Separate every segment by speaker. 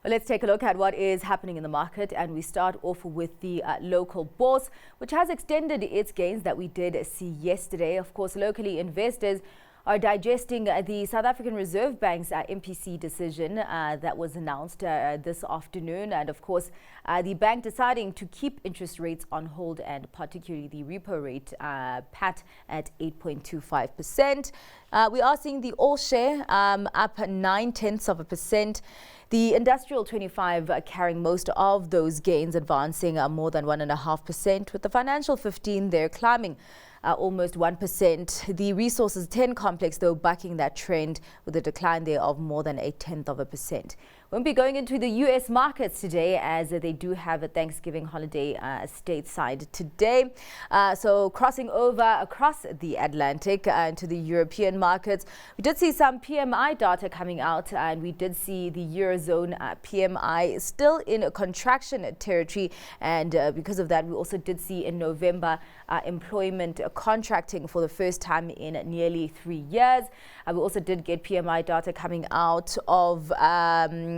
Speaker 1: Well, let's take a look at what is happening in the market, and we start off with the local bourse, which has extended its gains that we did see yesterday. Of course, locally, investors are digesting the South African Reserve Bank's MPC decision that was announced this afternoon. And of course, the bank deciding to keep interest rates on hold, and particularly the repo rate pat at 8.25%. We are seeing the all share up 0.9%. The industrial 25 carrying most of those gains, advancing more than 1.5%, with the financial 15 there climbing almost 1%. The resources 10 complex, though, bucking that trend with a decline there of more than 0.1%. Won't be going into the U.S. markets today, as they do have a Thanksgiving holiday stateside today. So crossing over across the Atlantic into the European markets, we did see some PMI data coming out, and we did see the Eurozone PMI still in a contraction territory. And because of that, we also did see in November employment contracting for the first time in nearly 3 years. We also did get PMI data coming out of the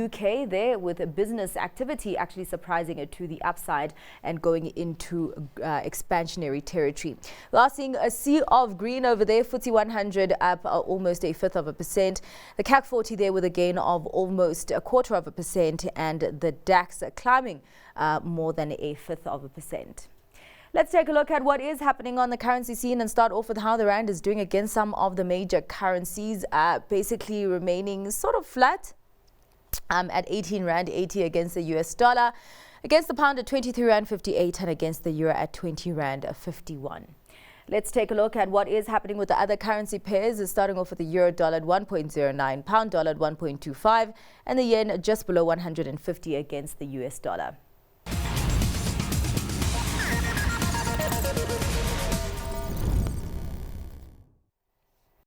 Speaker 1: UK there, with business activity actually surprising it to the upside and going into expansionary territory. We are seeing a sea of green over there. FTSE 100 up almost 0.1%. The CAC 40 there with a gain of almost 0.25%, and the DAX climbing more than 0.1%. Let's take a look at what is happening on the currency scene and start off with how the rand is doing against some of the major currencies, basically remaining sort of flat at 18 rand 80 against the US dollar, against the pound at 23 rand 58, and against the euro at 20 rand 51. Let's take a look at what is happening with the other currency pairs, starting off with the euro dollar at 1.09, pound dollar at 1.25, and the yen just below 150 against the US dollar.